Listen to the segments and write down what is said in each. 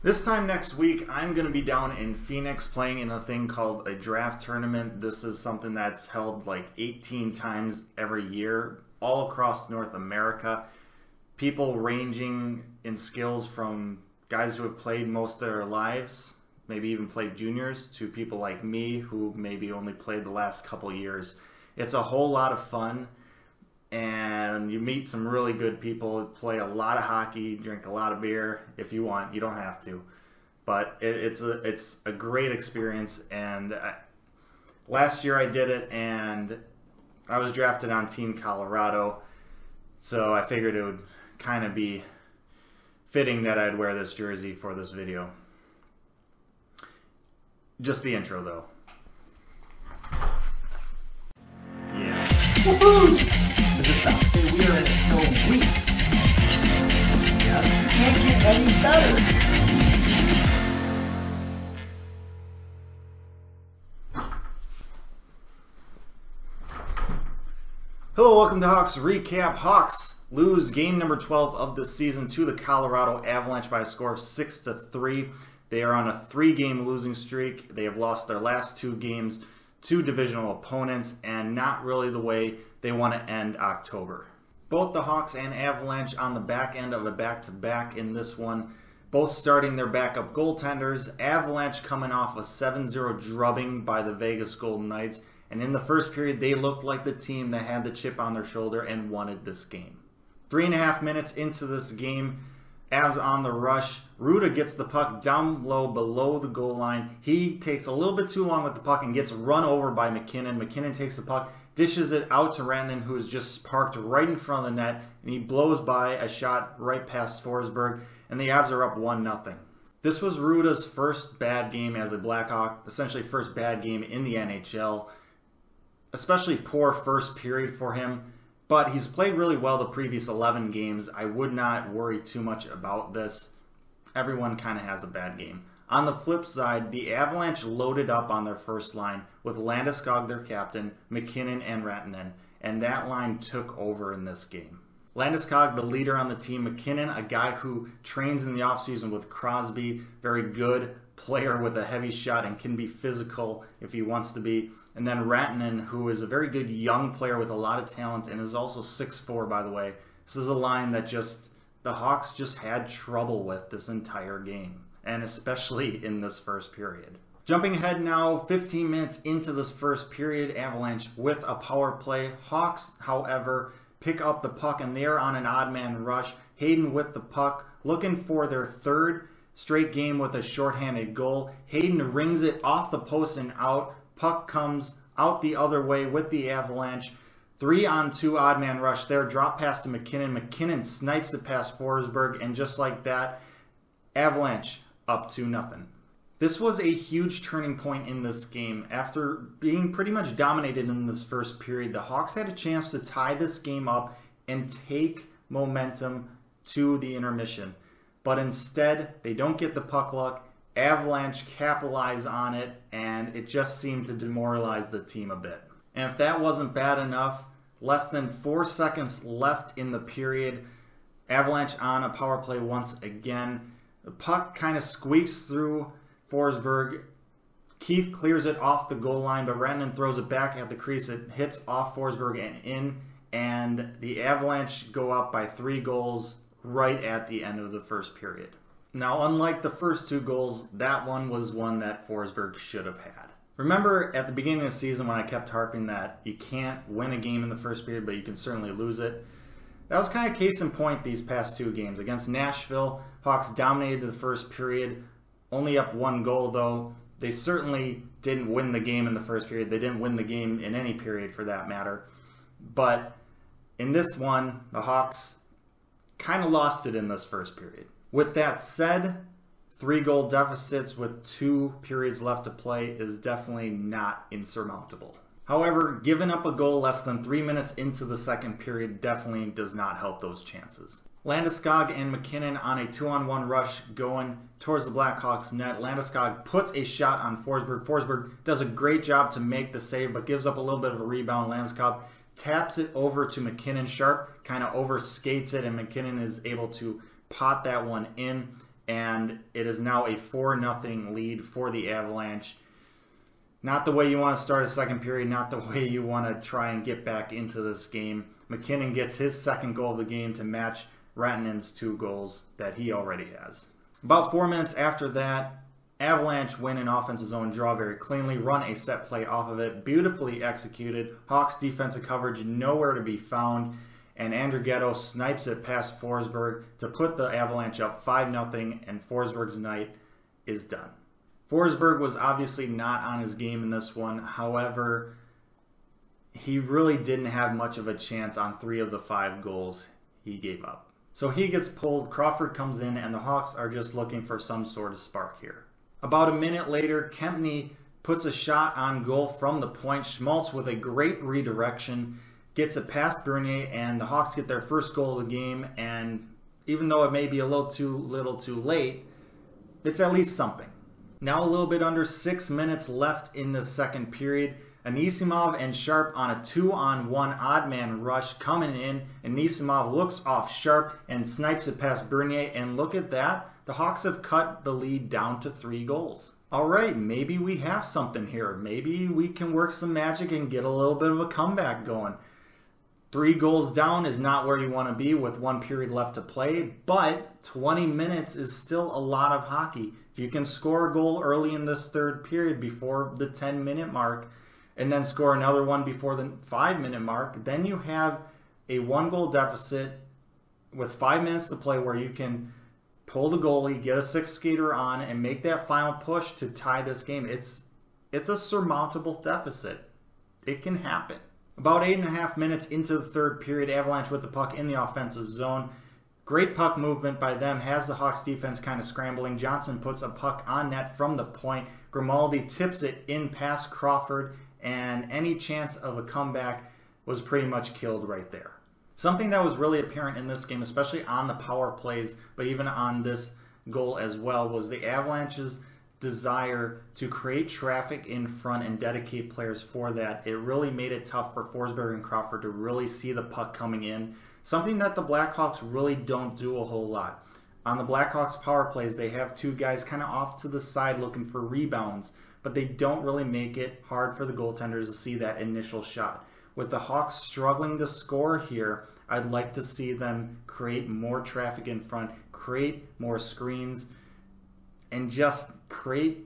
This time next week, I'm going to be down in Phoenix playing in a thing called a draft tournament. This is something that's held like 18 times every year all across North America. People ranging in skills from guys who have played most of their lives, maybe even played juniors, to people like me who maybe only played the last couple years. It's a whole lot of fun, and you meet some really good people, play a lot of hockey, drink a lot of beer if you want. You don't have to, but it's a great experience. And last year I did it, and I was drafted on Team Colorado, so I figured it would kind of be fitting that I'd wear this jersey for this video. Just the intro, though. Yeah. Woohoo! This is something we are in so weak. Yeah, can't get any better. Hello, welcome to Hawks Recap. Hawks lose game number 12 of the season to the Colorado Avalanche by a score of 6-3. They are on a 3-game losing streak. They have lost their last 2 games to divisional opponents, and not really the way they want to end October. Both the Hawks and Avalanche on the back end of a back-to-back in this one, both starting their backup goaltenders. Avalanche coming off a 7-0 drubbing by the Vegas Golden Knights, and in the first period they looked like the team that had the chip on their shoulder and wanted this game. 3.5 minutes into this game, Avs on the rush. Ruda gets the puck down low below the goal line. He takes a little bit too long with the puck and gets run over by McKinnon. McKinnon takes the puck, dishes it out to Rantanen, who is just parked right in front of the net, and he blows by a shot right past Forsberg, and the Avs are up 1-0. This was Ruda's first bad game as a Blackhawk, essentially first bad game in the NHL. Especially poor first period for him. But he's played really well the previous 11 games. I would not worry too much about this. Everyone kind of has a bad game. On the flip side, the Avalanche loaded up on their first line with Landeskog, their captain, McKinnon, and Rantanen. And that line took over in this game. Landeskog, the leader on the team. McKinnon, a guy who trains in the offseason with Crosby. Very good player with a heavy shot and can be physical if he wants to be. And then Rantanen, who is a very good young player with a lot of talent and is also 6'4", by the way. This is a line that the Hawks just had trouble with this entire game, and especially in this first period. Jumping ahead now, 15 minutes into this first period, Avalanche with a power play. Hawks, however, pick up the puck, and they are on an odd man rush. Hayden with the puck, looking for their third straight game with a shorthanded goal. Hayden rings it off the post and out. Puck comes out the other way with the Avalanche. 3-on-2 odd man rush there. Drop pass to McKinnon. McKinnon snipes it past Forsberg, and just like that, Avalanche up 2-0. This was a huge turning point in this game. After being pretty much dominated in this first period, the Hawks had a chance to tie this game up and take momentum to the intermission. But instead, they don't get the puck luck. Avalanche capitalize on it, and it just seemed to demoralize the team a bit. And if that wasn't bad enough, less than 4 seconds left in the period, Avalanche on a power play once again. The puck kind of squeaks through Forsberg. Keith clears it off the goal line, but Rantanen throws it back at the crease. It hits off Forsberg and in, and the Avalanche go up by 3 goals right at the end of the first period. Now, unlike the first 2 goals, that one was one that Forsberg should have had. Remember at the beginning of the season when I kept harping that you can't win a game in the first period, but you can certainly lose it? That was kind of case in point these past 2 games. Against Nashville, Hawks dominated the first period, only up 1 goal though. They certainly didn't win the game in the first period. They didn't win the game in any period for that matter. But in this one, the Hawks kind of lost it in this first period. With that said, 3-goal deficits with 2 periods left to play is definitely not insurmountable. However, giving up a goal less than 3 minutes into the second period definitely does not help those chances. Landeskog and McKinnon on a 2-on-1 rush going towards the Blackhawks net. Landeskog puts a shot on Forsberg. Forsberg does a great job to make the save, but gives up a little bit of a rebound. Landeskog taps it over to McKinnon. Sharp kind of overskates it, and McKinnon is able to pot that one in. and it is now a 4-0 lead for the Avalanche. Not the way you want to start a second period, not the way you want to try and get back into this game. McKinnon gets his second goal of the game to match Rantanen's 2 goals that he already has. About 4 minutes after that, Avalanche win an offensive zone draw very cleanly, run a set play off of it, beautifully executed. Hawks defensive coverage nowhere to be found, and Andrighetto snipes it past Forsberg to put the Avalanche up 5-0, and Forsberg's night is done. Forsberg was obviously not on his game in this one. However, he really didn't have much of a chance on 3 of the 5 goals he gave up. So he gets pulled, Crawford comes in, and the Hawks are just looking for some sort of spark here. About a minute later, Kempny puts a shot on goal from the point. Schmaltz with a great redirection gets it past Bernier, and the Hawks get their first goal of the game. And even though it may be a little too late, it's at least something. Now a little bit under 6 minutes left in the second period. Anisimov and Sharp on a 2-on-1 odd man rush coming in. Anisimov looks off Sharp and snipes it past Bernier. And look at that. The Hawks have cut the lead down to 3 goals. All right, maybe we have something here. Maybe we can work some magic and get a little bit of a comeback going. 3 goals down is not where you want to be with 1 period left to play, but 20 minutes is still a lot of hockey. If you can score a goal early in this third period before the 10-minute mark, and then score another one before the 5-minute mark, then you have a 1-goal deficit with 5 minutes to play where you can pull the goalie, get a 6th skater on, and make that final push to tie this game. It's a surmountable deficit. It can happen. About 8.5 minutes into the third period, Avalanche with the puck in the offensive zone. Great puck movement by them, has the Hawks defense kind of scrambling. Johnson puts a puck on net from the point. Grimaldi tips it in past Crawford, and any chance of a comeback was pretty much killed right there. Something that was really apparent in this game, especially on the power plays, but even on this goal as well, was the Avalanche's desire to create traffic in front and dedicate players for that. It really made it tough for Forsberg and Crawford to really see the puck coming in, something that the Blackhawks really don't do a whole lot. On the Blackhawks power plays, they have 2 guys kind of off to the side looking for rebounds, but they don't really make it hard for the goaltenders to see that initial shot. With the Hawks struggling to score here, I'd like to see them create more traffic in front, create more screens, and just create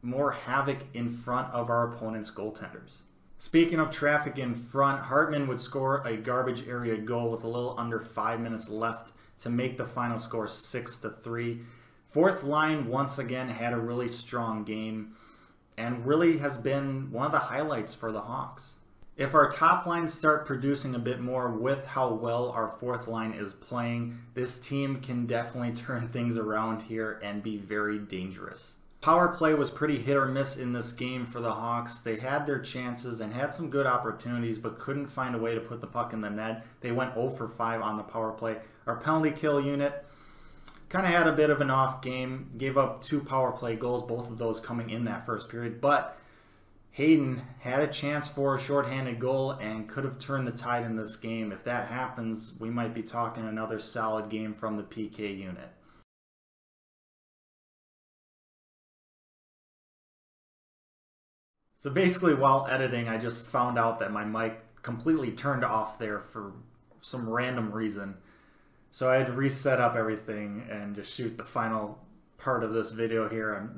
more havoc in front of our opponent's goaltenders. Speaking of traffic in front, Hartman would score a garbage area goal with a little under 5 minutes left to make the final score 6-3. Fourth line once again had a really strong game and really has been one of the highlights for the Hawks. If our top lines start producing a bit more with how well our fourth line is playing, this team can definitely turn things around here and be very dangerous. Power play was pretty hit or miss in this game for the Hawks. They had their chances and had some good opportunities, but couldn't find a way to put the puck in the net. They went 0 for 5 on the power play. Our penalty kill unit kind of had a bit of an off game, gave up 2 power play goals, both of those coming in that first period, but Hayden had a chance for a shorthanded goal and could have turned the tide in this game. If that happens, we might be talking another solid game from the PK unit. So basically, while editing, I just found out that my mic completely turned off there for some random reason. So I had to reset up everything and just shoot the final part of this video here.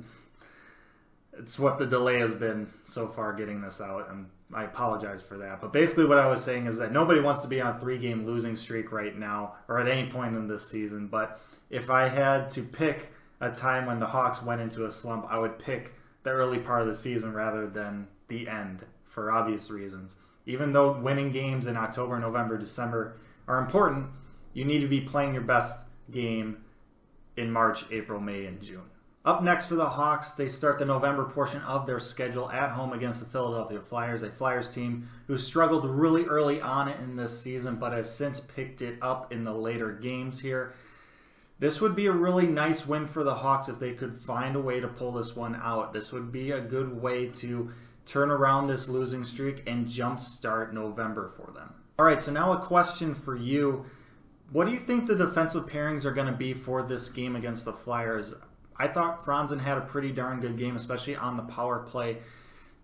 It's what the delay has been so far getting this out, and I apologize for that. But basically what I was saying is that nobody wants to be on a 3-game losing streak right now, or at any point in this season. But if I had to pick a time when the Hawks went into a slump, I would pick the early part of the season rather than the end, for obvious reasons. Even though winning games in October, November, December are important, you need to be playing your best game in March, April, May, and June. Up next for the Hawks, they start the November portion of their schedule at home against the Philadelphia Flyers, a Flyers team who struggled really early on in this season but has since picked it up in the later games here. This would be a really nice win for the Hawks if they could find a way to pull this one out. This would be a good way to turn around this losing streak and jumpstart November for them. All right, so now a question for you. What do you think the defensive pairings are going to be for this game against the Flyers? I thought Franzen had a pretty darn good game, especially on the power play.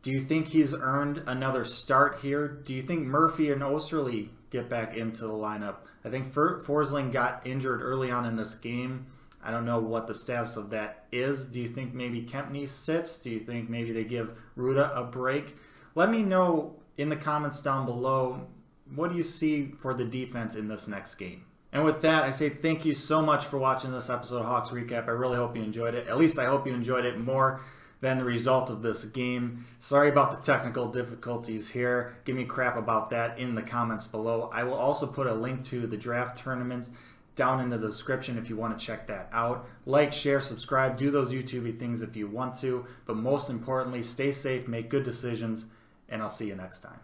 Do you think he's earned another start here? Do you think Murphy and Osterley get back into the lineup? I think Forsling got injured early on in this game. I don't know what the status of that is. Do you think maybe Kempny sits? Do you think maybe they give Ruda a break? Let me know in the comments down below, what do you see for the defense in this next game? And with that, I say thank you so much for watching this episode of Hawks Recap. I really hope you enjoyed it. At least I hope you enjoyed it more than the result of this game. Sorry about the technical difficulties here. Give me crap about that in the comments below. I will also put a link to the draft tournaments down in the description if you want to check that out. Like, share, subscribe, do those YouTubey things if you want to. But most importantly, stay safe, make good decisions, and I'll see you next time.